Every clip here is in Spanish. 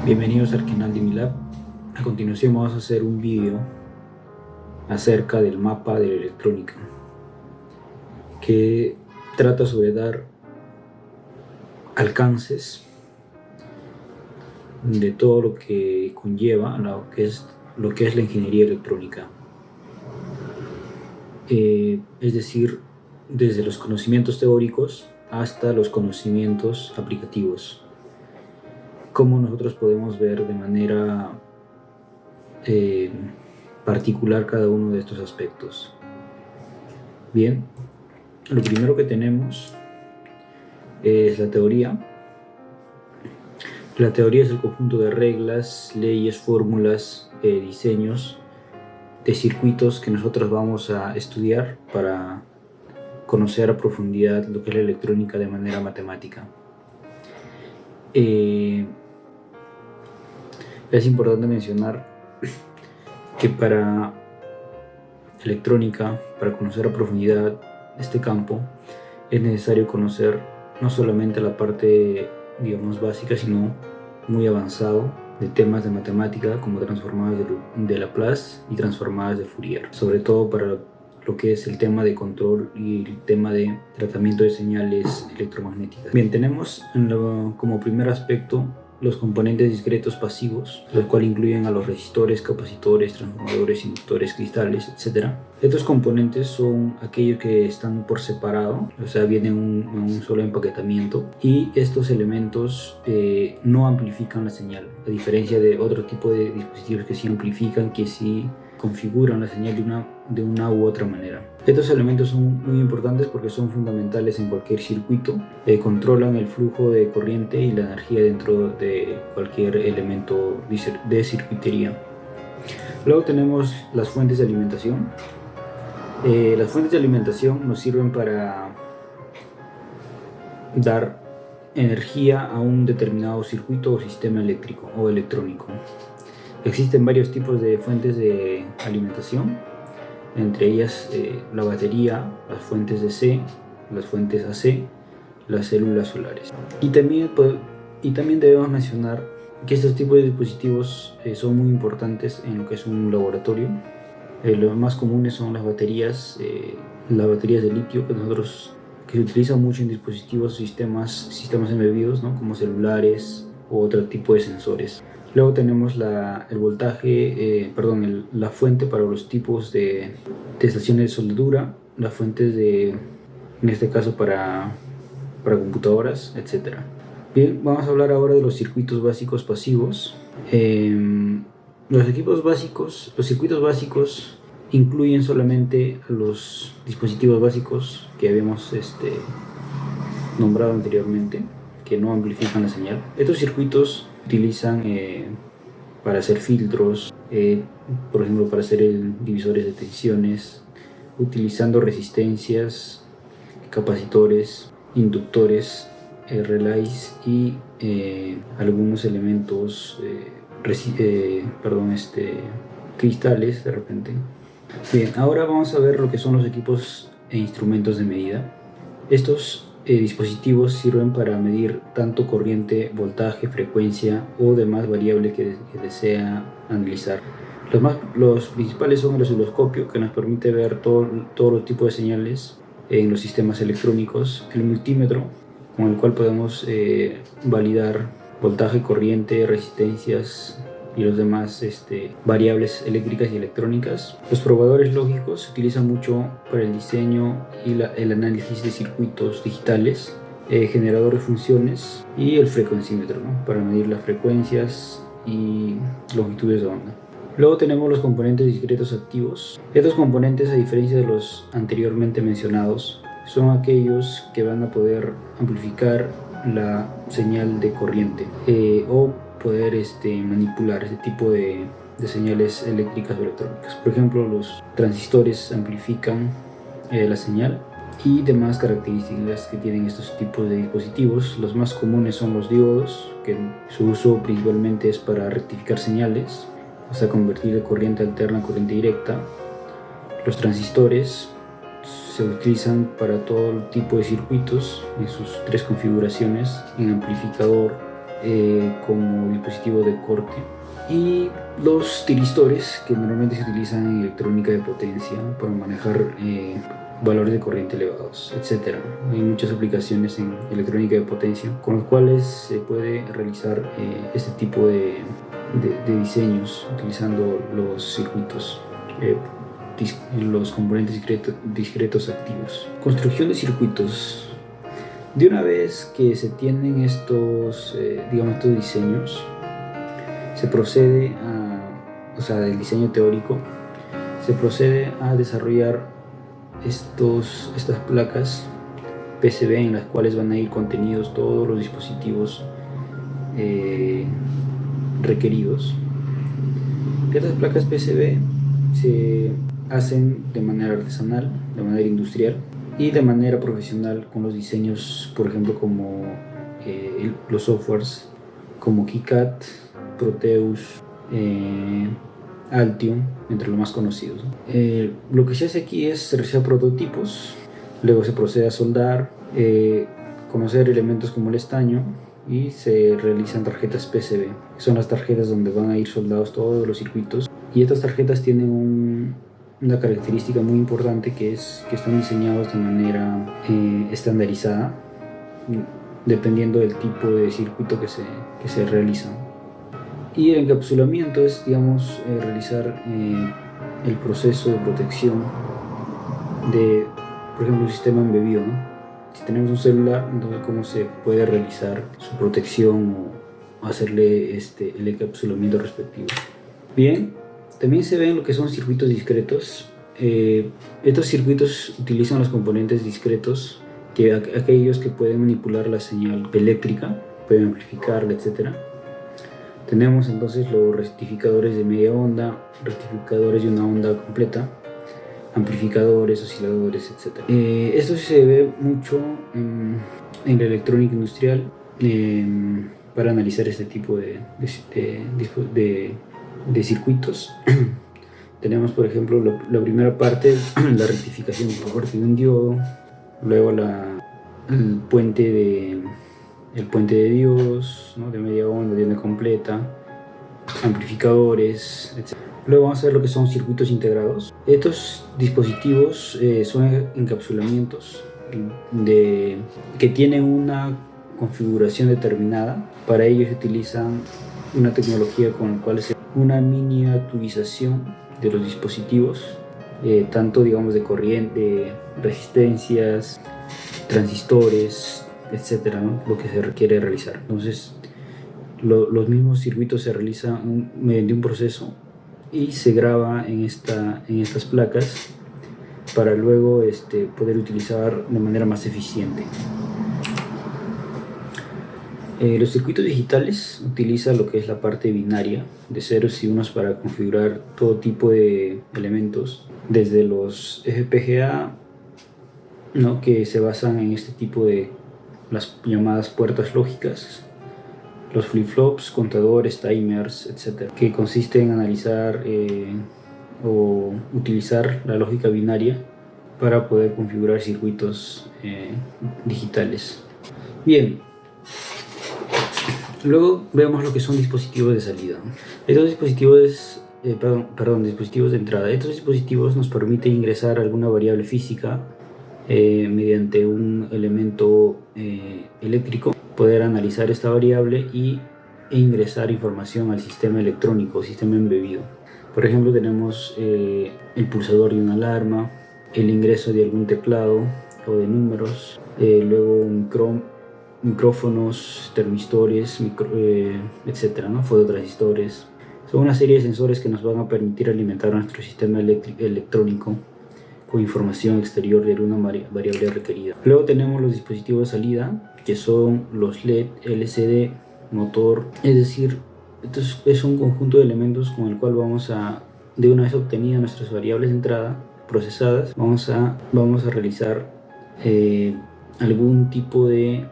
Bienvenidos al canal de MILAB. A continuación vamos a hacer un vídeo acerca del mapa de la electrónica, que trata sobre dar alcances de todo lo que conlleva lo que es la ingeniería electrónica. Es decir, desde los conocimientos teóricos hasta los conocimientos aplicativos. Cómo nosotros podemos ver de manera particular cada uno de estos aspectos. Bien, lo primero que tenemos es la teoría. La teoría es el conjunto de reglas, leyes, fórmulas, diseños de circuitos que nosotros vamos a estudiar para conocer a profundidad lo que es la electrónica de manera matemática. Es importante mencionar que para electrónica, para conocer a profundidad este campo, es necesario conocer no solamente la parte, digamos, básica, sino muy avanzado de temas de matemática como transformadas de Laplace y transformadas de Fourier, sobre todo para lo que es el tema de control y el tema de tratamiento de señales electromagnéticas. Bien, tenemos como primer aspecto los componentes discretos pasivos, los cuales incluyen a los resistores, capacitores, transformadores, inductores, cristales, etc. Estos componentes son aquellos que están por separado, o sea, vienen en un solo empaquetamiento, y estos elementos no amplifican la señal, a diferencia de otro tipo de dispositivos que sí amplifican, que sí configuran la señal de una u otra manera. Estos elementos son muy importantes porque son fundamentales en cualquier circuito, controlan el flujo de corriente y la energía dentro de cualquier elemento de circuitería. Luego tenemos las fuentes de alimentación. Las fuentes de alimentación nos sirven para dar energía a un determinado circuito o sistema eléctrico o electrónico. Existen varios tipos de fuentes de alimentación, entre ellas la batería, las fuentes DC, las fuentes AC, las células solares. Y también debemos mencionar que estos tipos de dispositivos son muy importantes en lo que es un laboratorio. Los más comunes son las baterías de litio, que se utilizan mucho en dispositivos, sistemas embebidos, ¿no? Como celulares u otro tipo de sensores. Luego tenemos el voltaje, la fuente para los tipos de estaciones de soldadura, las fuentes en este caso para computadoras, etc. Bien, vamos a hablar ahora de los circuitos básicos pasivos. Los circuitos básicos incluyen solamente los dispositivos básicos que habíamos nombrado anteriormente, que no amplifican la señal. Estos circuitos utilizan para hacer filtros, por ejemplo, para hacer divisores de tensiones, utilizando resistencias, capacitores, inductores, relays y algunos elementos, cristales de repente. Bien, ahora vamos a ver lo que son los equipos e instrumentos de medida. Estos dispositivos sirven para medir tanto corriente, voltaje, frecuencia o demás variable que desea analizar. Los principales son el osciloscopio, que nos permite ver todos los tipos de señales en los sistemas electrónicos, el multímetro, con el cual podemos validar voltaje, corriente, resistencias y los demás variables eléctricas y electrónicas. Los probadores lógicos se utilizan mucho para el diseño y el análisis de circuitos digitales, generador de funciones, y el frecuencímetro, ¿no? Para medir las frecuencias y longitudes de onda. Luego tenemos los componentes discretos activos. Estos componentes, a diferencia de los anteriormente mencionados, son aquellos que van a poder amplificar la señal de corriente o poder manipular ese tipo de señales eléctricas o electrónicas. Por ejemplo, los transistores amplifican la señal y demás características que tienen estos tipos de dispositivos. Los más comunes son los diodos, que su uso principalmente es para rectificar señales, o sea, convertir de corriente alterna a corriente directa. Los transistores se utilizan para todo tipo de circuitos en sus tres configuraciones: en amplificador, como dispositivo de corte, y los tiristores, que normalmente se utilizan en electrónica de potencia para manejar valores de corriente elevados, etc. Hay muchas aplicaciones en electrónica de potencia con los cuales se puede realizar este tipo de diseños utilizando los circuitos, los componentes discretos activos. Construcción de circuitos. De una vez que se tienen estos diseños, se procede del diseño teórico, se procede a desarrollar estas placas PCB en las cuales van a ir contenidos todos los dispositivos requeridos. Estas placas PCB se hacen de manera artesanal, de manera industrial y de manera profesional con los diseños, por ejemplo, como los softwares como KiCad, Proteus, Altium, entre los más conocidos. Lo que se hace aquí es realizar prototipos, luego se procede a soldar, conocer elementos como el estaño, y se realizan tarjetas PCB. Son las tarjetas donde van a ir soldados todos los circuitos, y estas tarjetas tienen una característica muy importante, que es que están diseñados de manera estandarizada, dependiendo del tipo de circuito que se realiza. Y el encapsulamiento es, realizar el proceso de protección de, por ejemplo, un sistema embebido, ¿no? Si tenemos un celular, entonces cómo se puede realizar su protección o hacerle el encapsulamiento respectivo. Bien, también se ven lo que son circuitos discretos. Estos circuitos utilizan los componentes discretos, aquellos que pueden manipular la señal eléctrica, pueden amplificarla, etc. Tenemos entonces los rectificadores de media onda, rectificadores de una onda completa, amplificadores, osciladores, etc. Esto se ve mucho en la electrónica industrial para analizar este tipo de circuitos. Tenemos, por ejemplo, la primera parte, la rectificación por parte de un diodo, luego el puente de diodos, ¿no?, de media onda, de onda completa, amplificadores, etc. Luego vamos a ver lo que son circuitos integrados. Estos dispositivos son encapsulamientos que tienen una configuración determinada. Para ello se utilizan una tecnología con la cual se una miniaturización de los dispositivos, tanto de corriente, resistencias, transistores, etcétera, ¿no?, lo que se requiere realizar. Entonces los mismos circuitos se realizan mediante un proceso y se graba en estas placas para luego poder utilizar de manera más eficiente. Los circuitos digitales utilizan lo que es la parte binaria de ceros y unos para configurar todo tipo de elementos, desde los FPGA, ¿no?, que se basan en este tipo de las llamadas puertas lógicas, los flip-flops, contadores, timers, etc., que consiste en analizar o utilizar la lógica binaria para poder configurar circuitos digitales. Bien, luego vemos lo que son dispositivos de salida. Estos dispositivos, dispositivos de entrada. Estos dispositivos nos permiten ingresar alguna variable física mediante un elemento eléctrico, poder analizar esta variable e ingresar información al sistema electrónico, sistema embebido. Por ejemplo, tenemos el pulsador de una alarma, el ingreso de algún teclado o de números, luego micrófonos, termistores, etcétera, ¿no?, fototransistores. Son una serie de sensores que nos van a permitir alimentar nuestro sistema electrónico con información exterior de alguna variable requerida. Luego tenemos los dispositivos de salida, que son los LED, LCD, motor. Es decir, esto es un conjunto de elementos con el cual vamos a, de una vez obtenidas nuestras variables de entrada procesadas, vamos a realizar algún tipo de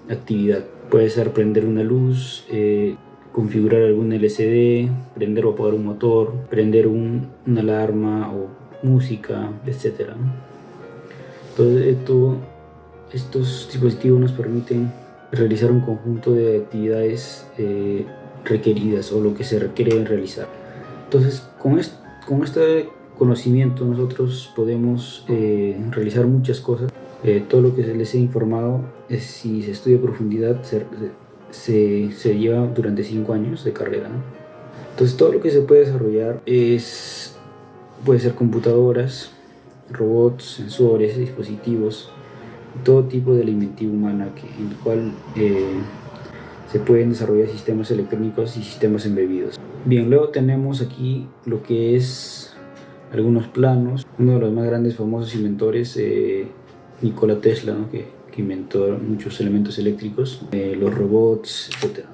actividad. Puede ser prender una luz, configurar algún LCD, prender o apagar un motor, prender una alarma o música, etc. Entonces estos dispositivos nos permiten realizar un conjunto de actividades requeridas o lo que se requiere realizar. Entonces, con este conocimiento nosotros podemos realizar muchas cosas. Todo lo que se les he informado, si se estudia a profundidad, se lleva durante 5 años de carrera, ¿no? Entonces, todo lo que se puede desarrollar puede ser computadoras, robots, sensores, dispositivos, todo tipo de la inventiva humana en el cual se pueden desarrollar sistemas electrónicos y sistemas embebidos. Bien, luego tenemos aquí lo que es algunos planos. Uno de los más grandes famosos inventores, Nikola Tesla, ¿no? que inventó muchos elementos eléctricos, los robots, etc.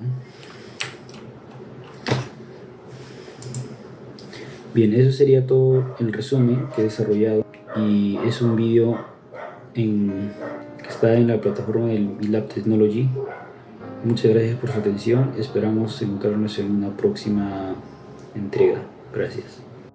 Bien, eso sería todo el resumen que he desarrollado, y es un vídeo que está en la plataforma del BitLab Technology. Muchas gracias por su atención. Esperamos encontrarnos en una próxima entrega. Gracias.